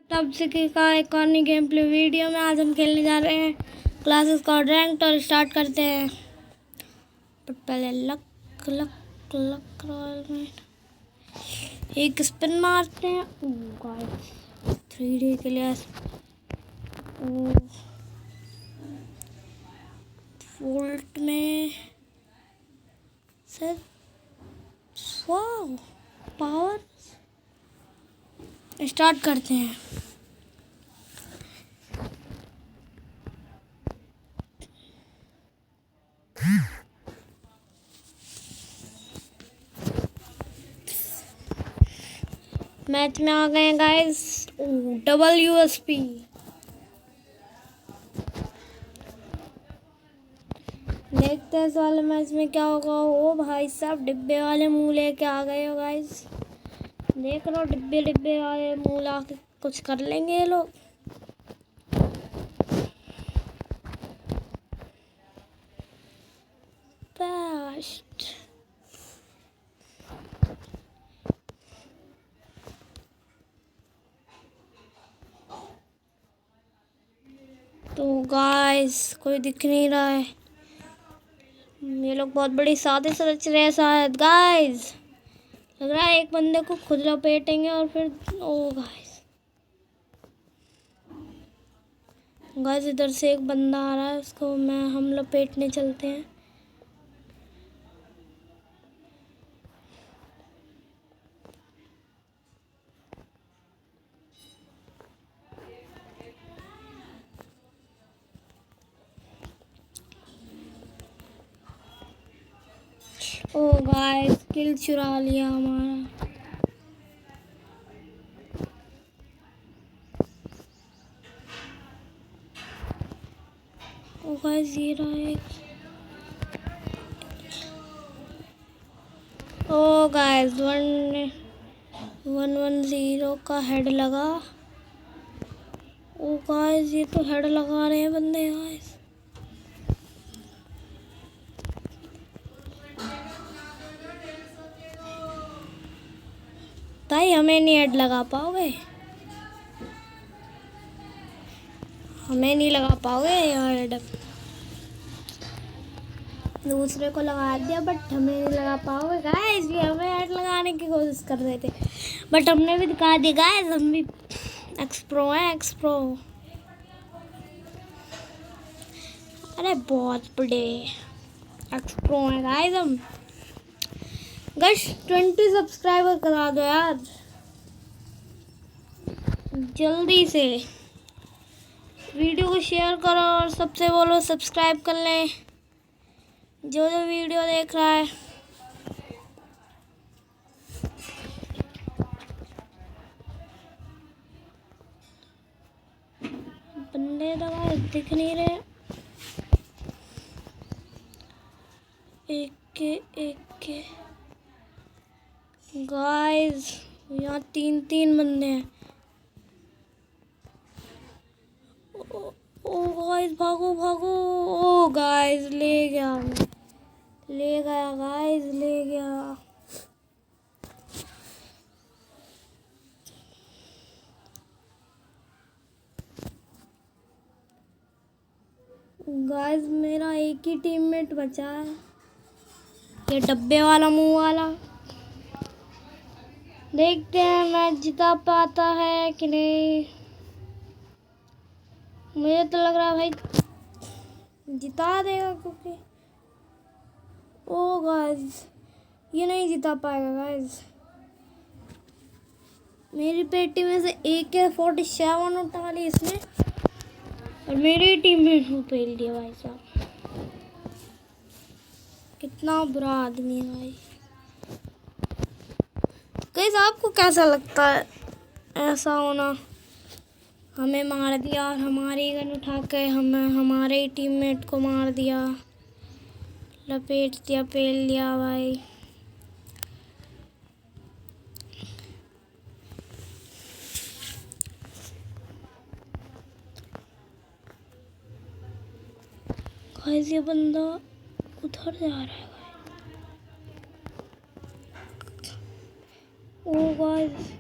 तब से का एक और नई गेम प्ले वीडियो में आज हम खेलने जा रहे हैं क्लासेस का रैंक। और स्टार्ट करते हैं, पर पहले लक लक लक रॉयल में एक स्पिन मारते हैं। गाइस 3D के लिए वोल्ट में सर वाव पावर। स्टार्ट करते हैं। मैच में आ गए गाइस, डबल यूएसपी। देखते हैं इस वाले मैच में क्या होगा। ओ भाई साहब, डिब्बे वाले मुंह लेके आ गए हो गाइस। देख लो, डिब्बे डिब्बे वाले मुंह ला के कुछ कर लेंगे ये लोग। बेस्ट तो गाइस कोई दिख नहीं रहा है। ये लोग बहुत बड़ी साजिश रच रहे हैं शायद गाइस। लग रहा है एक बंदे को खुद लपेटेंगे और फिर ओ गाइस इधर से एक बंदा आ रहा है, उसको हम लपेटने चलते हैं। ओ गाइस किल चुरा लिया हमारा। ओ गाइस ये रहा है। ओ गाइस 110 का हेड लगा। ओ गाइस ये तो हेड लगा रहे हैं बंदे गाइस। भाई हमें नहीं हेड लगा पाओगे, हमें नहीं लगा पाओगे यार हेड। दूसरे को लगा दिया बट हमें नहीं लगा पाओगे गाइस। ये हमें हेड लगाने की कोशिश कर रहे थे बट हमने भी दिखा दिया गाइस, हम भी एक्सप्रो हैं एक्सप्रो। अरे बहुत बड़े एक्सप्रो हैं गाइस हम। गाइस 20 सब्सक्राइबर करा दो यार जल्दी से। वीडियो को शेयर करो और सबसे बोलो सब्सक्राइब कर लें जो जो वीडियो देख रहा है। बंदे दबा दिख नहीं रहे। एक के गाइस यहाँ 3 बंदे हैं। ओ गाइस भागो भागो। ओ गाइस ले गया गाइस ले गया। गाइस मेरा एक ही टीममेट बचा है, ये डब्बे वाला मुंह वाला। देखते हैं मैच जिता पाता है कि नहीं। मुझे तो लग रहा है भाई जिता देगा, क्योंकि ओ गाइस ये नहीं जिता पाएगा गाइस। मेरी पेटी में से AK-47 उठा ली इसने और मेरी टीम में फेल दिया भाई साहब। कितना बुरा आदमी है भाई। गाइस आपको कैसा लगता है ऐसा होना? हमें मार दिया और हमारी गन उठा के हमारे ही टीममेट को मार दिया, लपेट दिया, पेल दिया भाई। गाइस ये बंदा उधर जा रहा है। ओ गाइस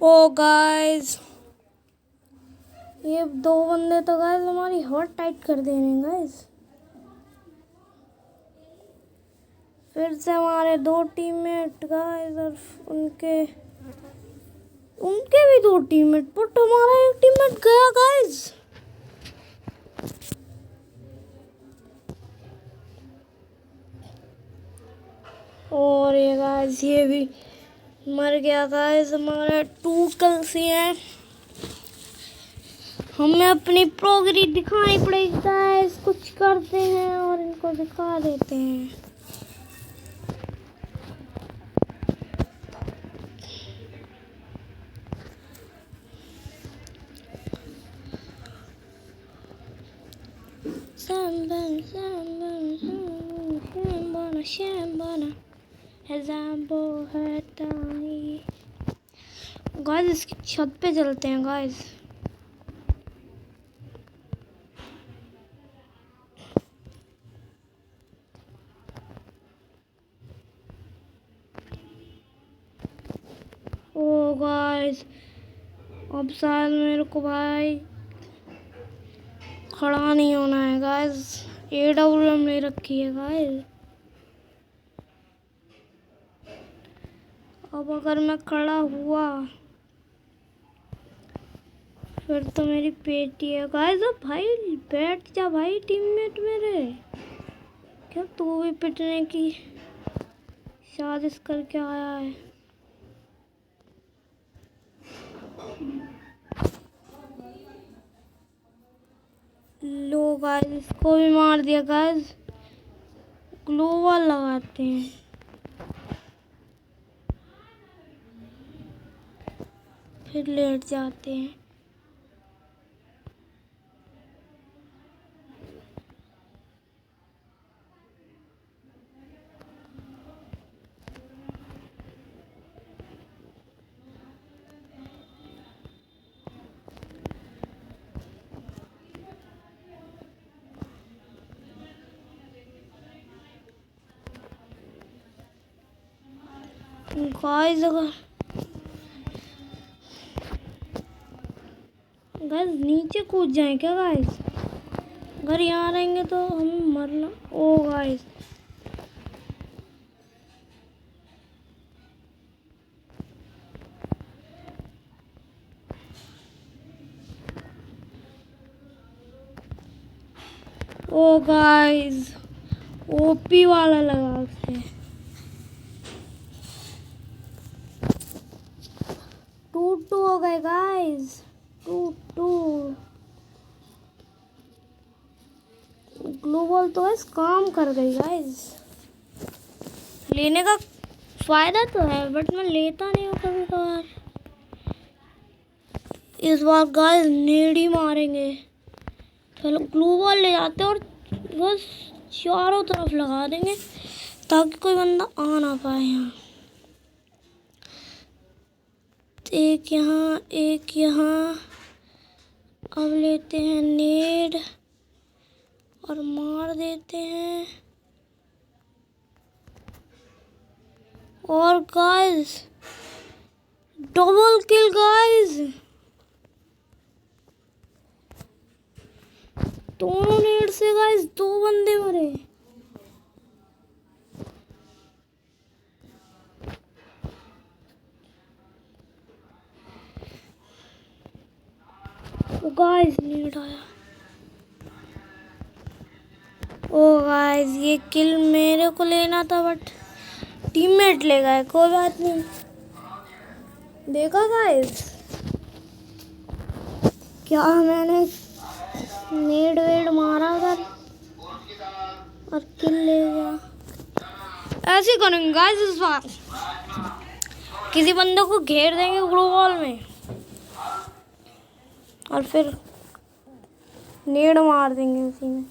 ओ गाइस, ये दो बंदे तो गाइस हमारी हॉट टाइट कर दे रहे हैं गाइस। फिर से हमारे दो टीममेट गाइस और उनके उनके भी दो टीममेट, बट हमारा एक टीममेट गया गाइस। और ये गाइस ये भी मर गया गाइस। हमारे 2 kills ही हैं। हमें अपनी प्रोग्रेस दिखानी पड़ेगी गाइस। कुछ करते हैं और इनको दिखा देते हैं। गाइस इसकी छत पे चलते हैं गाइस। ओ गाइस, अब शायद मेरे को भाई खड़ा नहीं होना है गाइस। AWM ले रखी है गाइस। अब अगर मैं खड़ा हुआ फिर तो मेरी पेटी है गाइस। अब भाई बैठ जा भाई टीममेट मेरे। क्या तू भी पिटने की साजिश करके आया है? लो गाइस, इसको भी मार दिया गाइस। ग्लोबल लगाते हैं। फिर लेट जाते हैं। गाइस नीचे कूद जाए क्या गाइस? अगर यहाँ रहेंगे तो हम मरना। ओ गाइस, ओ गाइस ओपी वाला लगा उससे। 2-2 हो गए गाइस। 2-2। ग्लोबल तो गाइस काम कर गई गाइस। लेने का फायदा तो है बट मैं लेता नहीं हूँ कभी कभार। इस बार गाइस नेड ही मारेंगे। चलो ग्लोबल ले जाते हैं और बस चारों तरफ लगा देंगे ताकि कोई बंदा आ ना पाए यहाँ। एक यहाँ एक यहाँ। अब लेते हैं नेड और मार देते हैं। और गाइस डबल किल गाइस। दोनों नेड से गाइस 2 बंदे मरे। ओ गाइस नेड आया। ओ गाइस ये किल मेरे को लेना था बट टीममेट ले गए। कोई बात नहीं। देखा गाइस क्या मैंने नेड वेड मारा उधर और किल ले गया। ऐसे करेंगे गाइस इस बार। किसी बंदे को घेर देंगे ग्लोबल में और फिर नेड मार देंगे उसी में।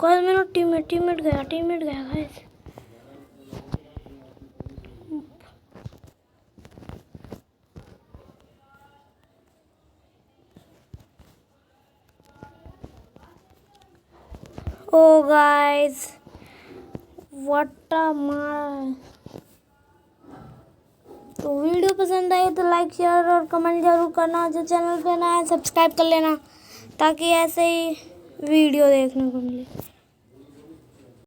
गाइस मेरा टीममेट गया guys. Oh guys what a मार। तो वीडियो पसंद आई तो लाइक शेयर और कमेंट जरूर करना। जो चैनल पे नया है सब्सक्राइब कर लेना ताकि ऐसे ही वीडियो देखने को मिले।